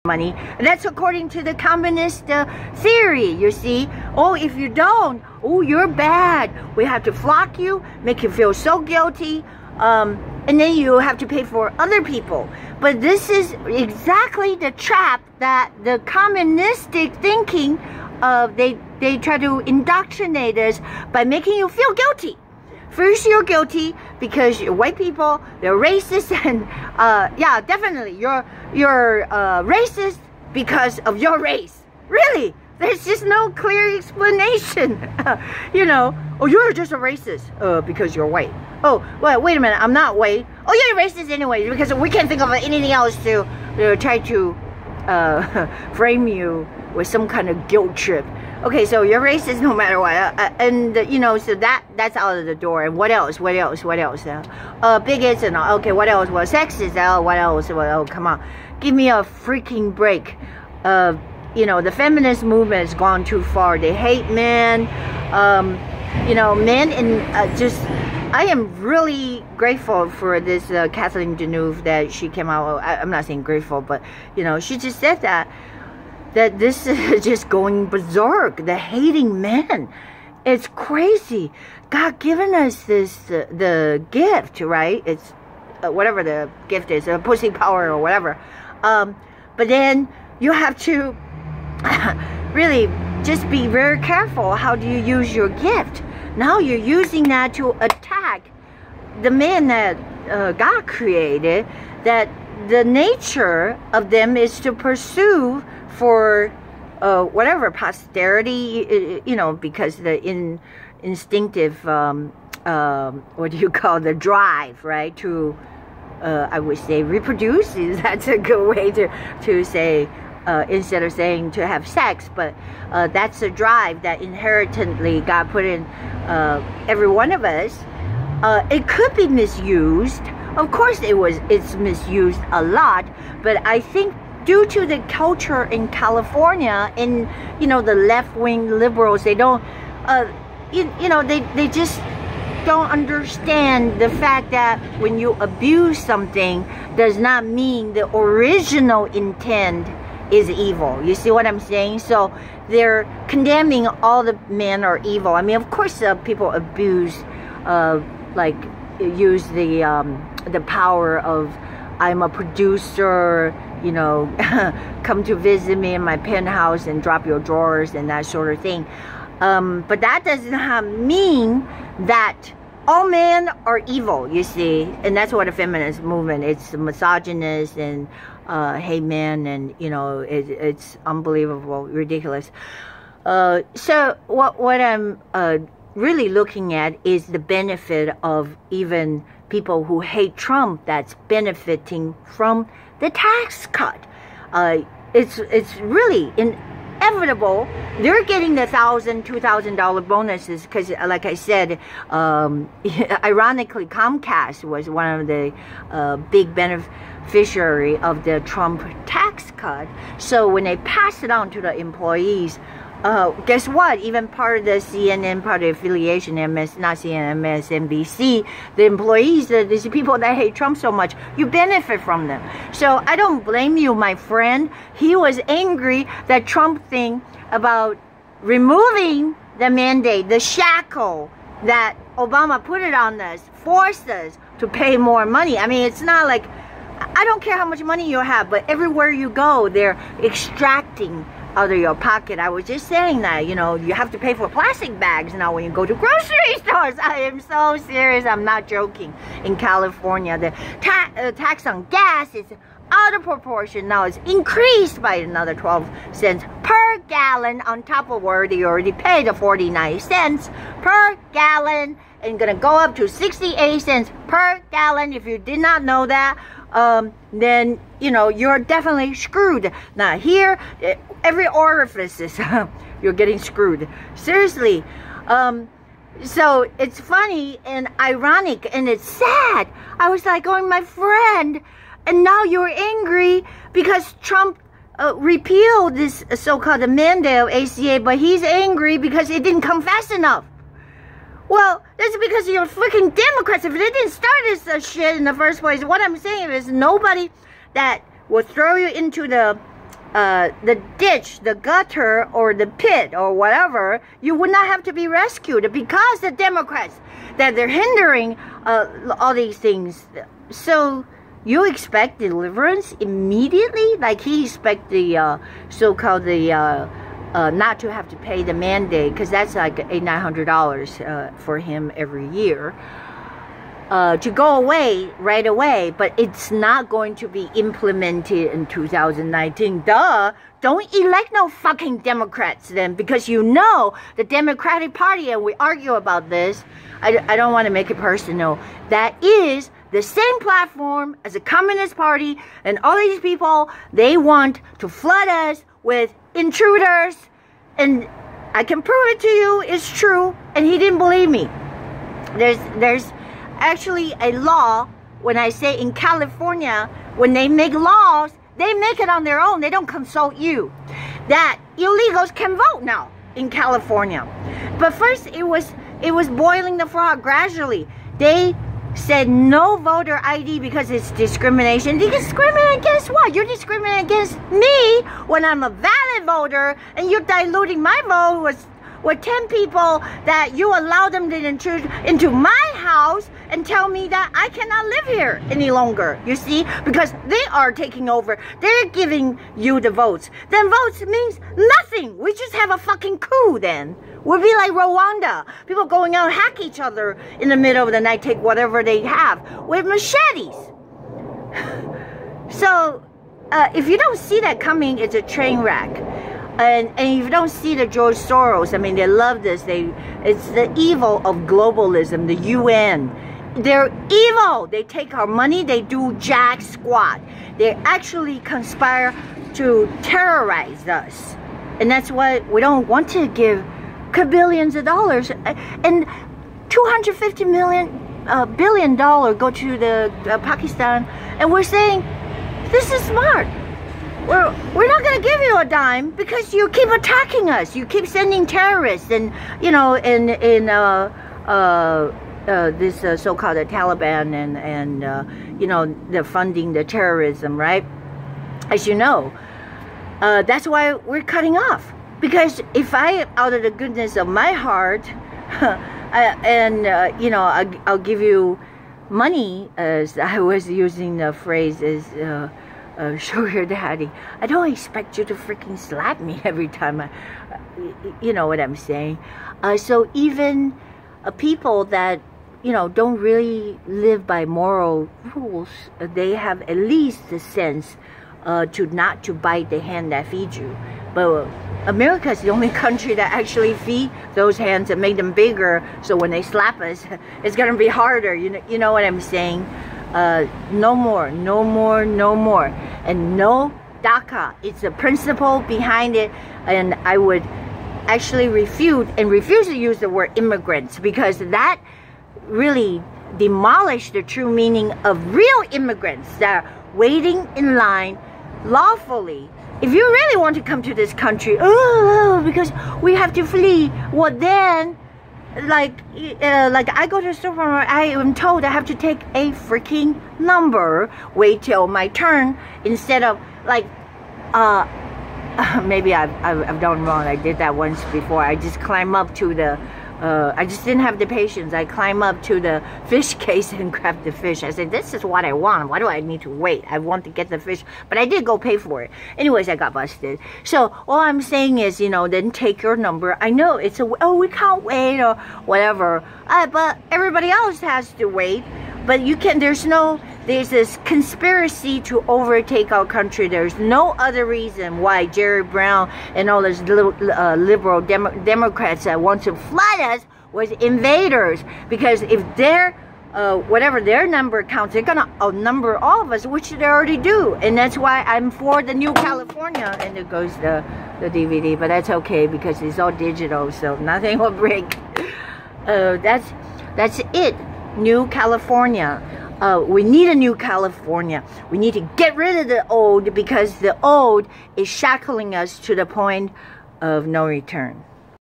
money. And that's according to the communist theory, you see. Oh, if you don't, oh, you're bad. We have to flock you, make you feel so guilty, and then you have to pay for other people. But this is exactly the trap that the communistic thinking they try to indoctrinate us by making you feel guilty. First, you're guilty because you're white people, they're racist, and yeah, definitely you're racist because of your race. Really, there's just no clear explanation. You know, oh, you're just a racist because you're white. Oh, well, wait a minute, I'm not white. Oh, you're racist anyway because we can't think of anything else to try to frame you with some kind of guilt trip. Okay, so you're racist no matter what, and you know, so that's out of the door. And what else? What else? What else? Bigots and all. Okay, what else? Well, sexist. Oh, what else? Well, oh, come on, give me a freaking break. You know, the feminist movement has gone too far. They hate men. You know, men and just. I am really grateful for this Kathleen Deneuve that she came out. I'm not saying grateful, but you know, she just said that this is just going berserk. The hating men, it's crazy. God given us this the gift, right? It's whatever the gift is, pussy power or whatever. But then you have to really just be very careful. How do you use your gift? Now you're using that to attack the men that God created, that the nature of them is to pursue for whatever, posterity, you know, because the instinctive, what do you call, the drive, right, to, I would say, reproduce. That's a good way to say, instead of saying to have sex, but that's a drive that inherently God put in every one of us. It could be misused. Of course it's misused a lot, but I think due to the culture in California, and you know, the left-wing liberals, they don't you know, they just don't understand the fact that when you abuse something does not mean the original intent is evil. You see what I'm saying? So they're condemning all the men are evil. I mean, of course people abuse like use the power of I'm a producer, you know, come to visit me in my penthouse and drop your drawers and that sort of thing. But that does not mean that all men are evil, you see. And that's what a feminist movement, it's misogynist and hate men, and you know, it's unbelievable, ridiculous. So what I'm really looking at is the benefit of even people who hate Trump that's benefiting from the tax cut. It's really inevitable. They're getting the $1,000, $2,000 bonuses because, like I said, ironically, Comcast was one of the big beneficiary of the Trump tax cut. So when they pass it on to the employees, guess what? Even part of the CNN, part of the affiliation, not CNN, MSNBC, the employees, these people that hate Trump so much, you benefit from them. So I don't blame you, my friend. He was angry that Trump thing about removing the mandate, the shackle that Obama put it on us, forced us to pay more money. I mean, it's not like, I don't care how much money you have, but everywhere you go, they're extracting out of your pocket. I was just saying that, you know, you have to pay for plastic bags now when you go to grocery stores. I am so serious. I'm not joking. In California, the tax on gas is out of proportion. Now it's increased by another 12 cents per gallon on top of where they already paid the 49 cents per gallon, and gonna go up to 68 cents per gallon. If you did not know that, then you know, you're definitely screwed. Now here, every orifice is you're getting screwed, seriously. So it's funny and ironic and it's sad. I was like going, my friend, and now you're angry because Trump repealed this so-called mandate of ACA, but he's angry because it didn't come fast enough. Well, that's because you're freaking Democrats. If they didn't start this shit in the first place, what I'm saying is nobody that will throw you into the the ditch, the gutter, or the pit, or whatever, you would not have to be rescued because the Democrats, that they're hindering all these things. So you expect deliverance immediately? Like he expect the so-called not to have to pay the mandate, because that's like $800-900 for him every year. To go away right away, but it's not going to be implemented in 2019. Duh! Don't elect no fucking Democrats then, because you know the Democratic Party, and we argue about this, I don't want to make it personal, that is the same platform as the Communist Party, and all these people, they want to flood us with intruders, and I can prove it to you, it's true, and he didn't believe me. There's actually a law, when I say in California, when they make laws, they make it on their own. They don't consult you. That illegals can vote now in California. But first it was boiling the frog gradually. They said no voter ID because it's discrimination. They discriminate against what? You're discriminating against me when I'm a valid voter, and you're diluting my vote with 10 people that you allow them to intrude into my house and tell me that I cannot live here any longer, you see? Because they are taking over. They're giving you the votes. Then votes means nothing. We just have a fucking coup then. We'll be like Rwanda. People going out and hack each other in the middle of the night, take whatever they have with machetes. So, if you don't see that coming, it's a train wreck. And if you don't see the George Soros, I mean, they love this. It's the evil of globalism, the UN. They're evil. They take our money. They do jack squat. They actually conspire to terrorize us. And that's why we don't want to give billions of dollars. And $250 billion go to the Pakistan. And we're saying, this is smart. We're not going to give you a dime because you keep attacking us. You keep sending terrorists, and you know, in this so-called Taliban, and you know, they're funding the terrorism, right? As you know, that's why we're cutting off. Because if I, out of the goodness of my heart, you know, I'll give you money, as I was using the phrase, is. Sugar daddy, I don't expect you to freaking slap me every time you know what I'm saying. So even people that, you know, don't really live by moral rules, they have at least the sense to not to bite the hand that feeds you. But America is the only country that actually feed those hands and make them bigger, so when they slap us, it's gonna be harder. You know what I'm saying? No more, no more, no more. And no DACA. It's the principle behind it. And I would actually refuse to use the word immigrants, because that really demolished the true meaning of real immigrants that are waiting in line lawfully. If you really want to come to this country, because we have to flee, well then, like I go to the supermarket, I am told I have to take a freaking number, wait till my turn, instead of like, maybe I've done wrong. I did that once before. I just climb up to the, I just didn't have the patience. I climb up to the fish case and grab the fish. I said, this is what I want. Why do I need to wait? I want to get the fish. But I did go pay for it. Anyways, I got busted. So all I'm saying is, you know, then take your number. I know it's we can't wait or whatever. But everybody else has to wait. But you can, there's this conspiracy to overtake our country. There's no other reason why Jerry Brown and all those liberal Democrats that want to flood us with invaders. Because if their, whatever their number counts, they're going to outnumber all of us, which they already do. And that's why I'm for the New California. And there goes the DVD. But that's okay, because it's all digital, so nothing will break. That's it. New California. We need a new California. We need to get rid of the old, because the old is shackling us to the point of no return.